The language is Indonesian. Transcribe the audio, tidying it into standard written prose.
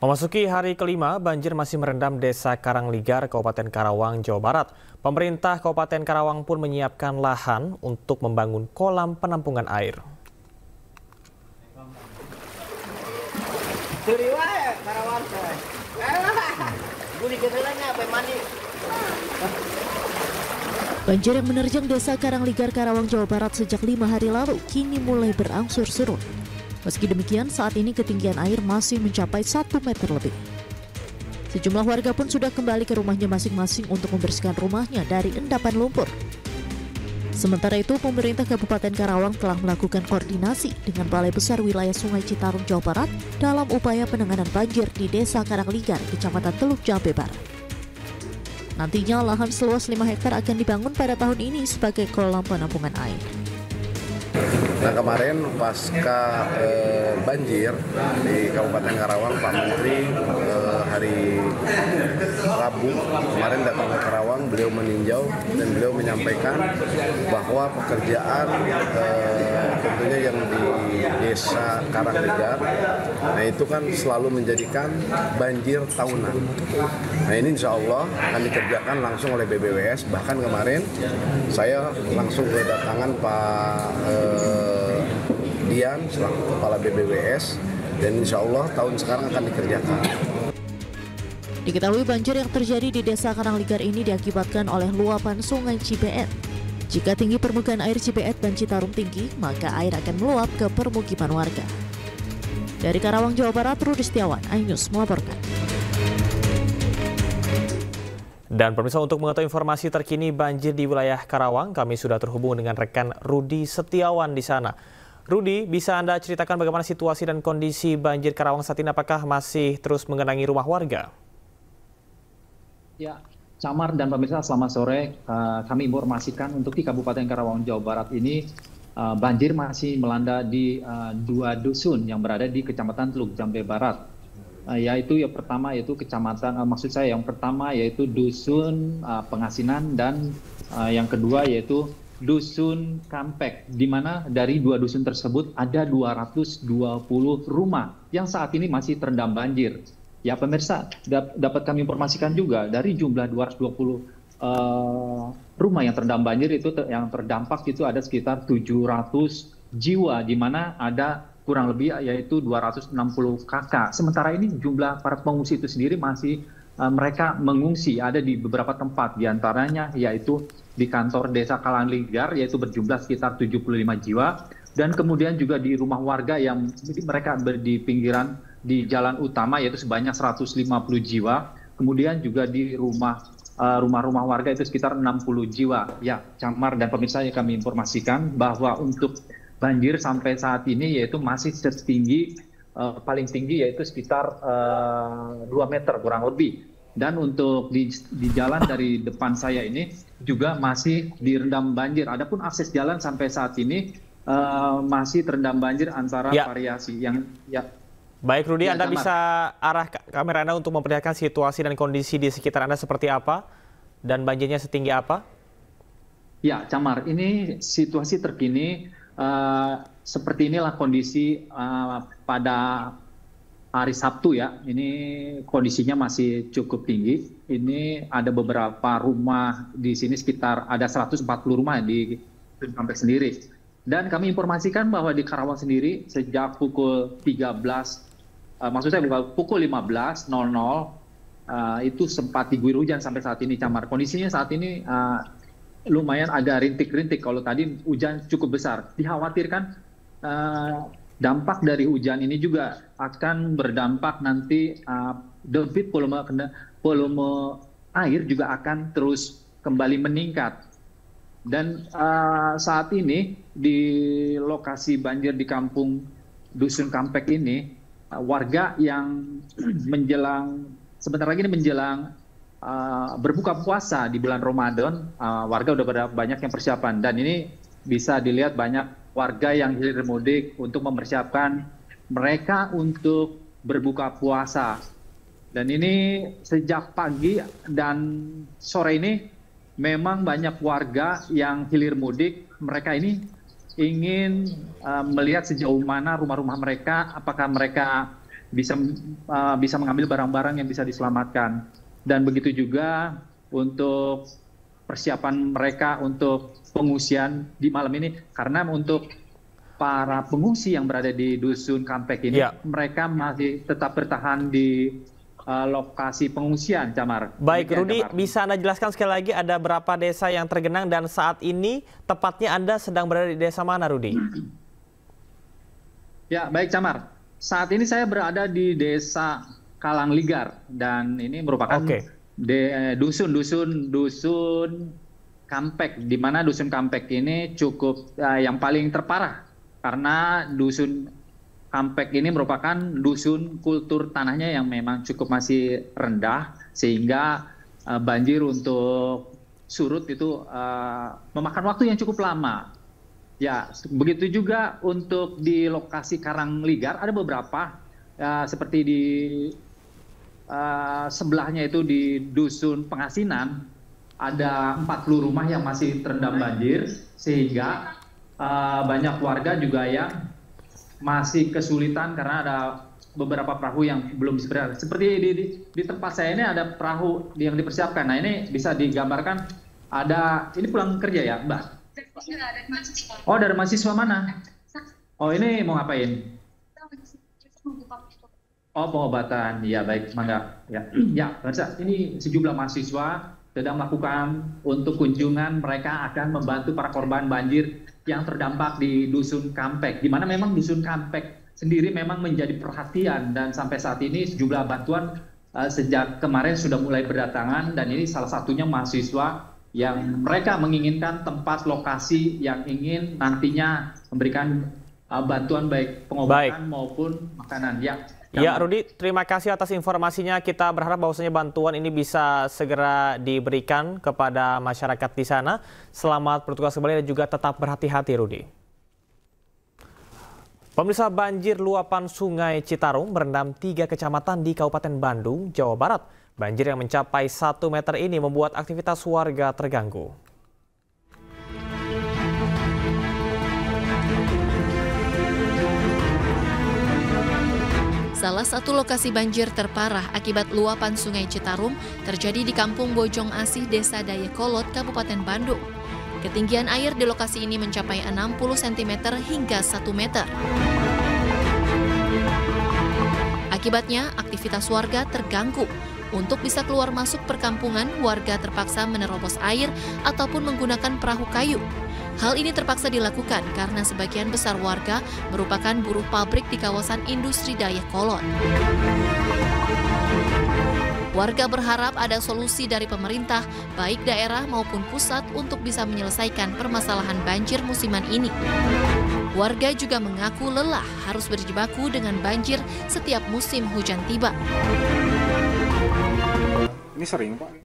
Memasuki hari kelima, banjir masih merendam Desa Karangligar, Kabupaten Karawang, Jawa Barat. Pemerintah Kabupaten Karawang pun menyiapkan lahan untuk membangun kolam penampungan air. Banjir yang menerjang Desa Karangligar, Karawang, Jawa Barat sejak 5 hari lalu kini mulai berangsur surut. Meski demikian, saat ini ketinggian air masih mencapai 1 meter lebih. Sejumlah warga pun sudah kembali ke rumahnya masing-masing untuk membersihkan rumahnya dari endapan lumpur. Sementara itu, pemerintah Kabupaten Karawang telah melakukan koordinasi dengan Balai Besar Wilayah Sungai Citarum, Jawa Barat dalam upaya penanganan banjir di Desa Karangligar, Kecamatan Teluk Jambe Barat. Nantinya lahan seluas 5 hektar akan dibangun pada tahun ini sebagai kolam penampungan air. Nah, kemarin pasca banjir di Kabupaten Karawang, Pak Menteri hari Rabu kemarin datang ke Karawang, beliau meninjau dan beliau menyampaikan bahwa pekerjaan tentunya yang di Desa Karangligar, nah itu kan selalu menjadikan banjir tahunan. Nah ini insya Allah akan dikerjakan langsung oleh BBWS. Bahkan kemarin saya langsung kedatangan Pak Dian selaku Kepala BBWS, dan insya Allah tahun sekarang akan dikerjakan. Diketahui banjir yang terjadi di Desa Karangligar ini diakibatkan oleh luapan Sungai Cibeet. Jika tinggi permukaan air Cibeet dan Citarum tinggi, maka air akan meluap ke permukiman warga. Dari Karawang, Jawa Barat, Rudi Setiawan, iNews melaporkan. Dan pemirsa, untuk mengetahui informasi terkini banjir di wilayah Karawang, kami sudah terhubung dengan rekan Rudi Setiawan di sana. Rudi, bisa Anda ceritakan bagaimana situasi dan kondisi banjir Karawang saat ini? Apakah masih terus menggenangi rumah warga? Ya, Camar dan pemirsa, selamat sore. Kami informasikan untuk di Kabupaten Karawang, Jawa Barat ini banjir masih melanda di 2 dusun yang berada di Kecamatan Teluk Jambe Barat. Yaitu yang pertama yaitu yang pertama yaitu Dusun Pengasinan, dan yang kedua yaitu Dusun Kampek, di mana dari 2 dusun tersebut ada 220 rumah yang saat ini masih terendam banjir. Ya pemirsa, dapat kami informasikan juga dari jumlah 220 rumah yang terendam banjir itu yang terdampak itu ada sekitar 700 jiwa, di mana ada kurang lebih yaitu 260 kakak. Sementara ini jumlah para pengungsi itu sendiri masih mereka mengungsi ada di beberapa tempat, diantaranya yaitu di kantor Desa Karangligar yaitu berjumlah sekitar 75 jiwa, dan kemudian juga di rumah warga yang mereka di pinggiran di jalan utama yaitu sebanyak 150 jiwa, kemudian juga di rumah-rumah warga itu sekitar 60 jiwa. Ya, Camar dan pemirsa, yang kami informasikan bahwa untuk banjir sampai saat ini yaitu masih setinggi paling tinggi yaitu sekitar 2 meter kurang lebih. Dan untuk di jalan dari depan saya ini juga masih direndam banjir. Adapun akses jalan sampai saat ini masih terendam banjir antara variasi yang Baik Rudi, Anda bisa arah kamera Anda untuk memperlihatkan situasi dan kondisi di sekitar Anda seperti apa dan banjirnya setinggi apa? Ya, Camar, ini situasi terkini seperti inilah kondisi pada hari Sabtu ya. Ini kondisinya masih cukup tinggi. Ini ada beberapa rumah di sini, sekitar ada 140 rumah di Kampek sendiri. Dan kami informasikan bahwa di Karawang sendiri sejak pukul 15.00 itu sempat diguyur hujan sampai saat ini, Camar. Kondisinya saat ini lumayan agak rintik-rintik. Kalau tadi hujan cukup besar, dikhawatirkan dampak dari hujan ini juga akan berdampak nanti debit volume air juga akan terus kembali meningkat. Dan saat ini di lokasi banjir di kampung Dusun Kampek ini, warga yang sebentar lagi menjelang berbuka puasa di bulan Ramadan, warga udah banyak yang persiapan, dan ini bisa dilihat banyak warga yang hilir mudik untuk mempersiapkan mereka untuk berbuka puasa. Dan ini sejak pagi dan sore ini memang banyak warga yang hilir mudik. Mereka ini ingin melihat sejauh mana rumah-rumah mereka, apakah mereka bisa mengambil barang-barang yang bisa diselamatkan. Dan begitu juga untuk persiapan mereka untuk pengungsian di malam ini, karena untuk para pengungsi yang berada di Dusun Kampek ini, mereka masih tetap bertahan di lokasi pengungsian, Camar. Baik, Rudi, bisa Anda jelaskan sekali lagi ada berapa desa yang tergenang dan saat ini tepatnya Anda sedang berada di desa mana, Rudi? Ya, baik, Camar. Saat ini saya berada di desa Kalangligar dan ini merupakan dusun Kampek, di mana Dusun Kampek ini cukup yang paling terparah karena Dusun Kampek ini merupakan dusun kultur tanahnya yang memang cukup masih rendah, sehingga banjir untuk surut itu memakan waktu yang cukup lama. Ya, begitu juga untuk di lokasi Karangligar ada beberapa, seperti di sebelahnya itu di Dusun Pengasinan, ada 40 rumah yang masih terendam banjir, sehingga banyak warga juga yang masih kesulitan karena ada beberapa perahu yang belum bisa bergerak. Seperti di tempat saya ini ada perahu yang dipersiapkan. Nah, ini bisa digambarkan, ini pulang kerja ya, Mbak? Oh, dari mahasiswa mana? Oh, ini mau ngapain? Oh, pengobatan. Ya, baik, mangga. Ya, ini sejumlah mahasiswa sedang melakukan untuk kunjungan. Mereka akan membantu para korban banjir yang terdampak di Dusun Kampek, di mana memang Dusun Kampek sendiri memang menjadi perhatian, dan sampai saat ini sejumlah bantuan sejak kemarin sudah mulai berdatangan, dan ini salah satunya mahasiswa yang mereka menginginkan tempat lokasi yang ingin nantinya memberikan bantuan baik pengobatan maupun makanan. Ya, Rudi, terima kasih atas informasinya. Kita berharap bahwasanya bantuan ini bisa segera diberikan kepada masyarakat di sana. Selamat bertugas kembali dan juga tetap berhati-hati, Rudi. Pemirsa, banjir luapan Sungai Citarum merendam 3 kecamatan di Kabupaten Bandung, Jawa Barat. Banjir yang mencapai 1 meter ini membuat aktivitas warga terganggu. Salah satu lokasi banjir terparah akibat luapan Sungai Citarum terjadi di Kampung Bojong Asih, Desa Dayakolot, Kabupaten Bandung. Ketinggian air di lokasi ini mencapai 60 cm hingga 1 meter. Akibatnya, aktivitas warga terganggu. Untuk bisa keluar masuk perkampungan, warga terpaksa menerobos air ataupun menggunakan perahu kayu. Hal ini terpaksa dilakukan karena sebagian besar warga merupakan buruh pabrik di kawasan industri Dayakolot. Warga berharap ada solusi dari pemerintah, baik daerah maupun pusat, untuk bisa menyelesaikan permasalahan banjir musiman ini. Warga juga mengaku lelah harus berjibaku dengan banjir setiap musim hujan tiba. Ini sering, Pak.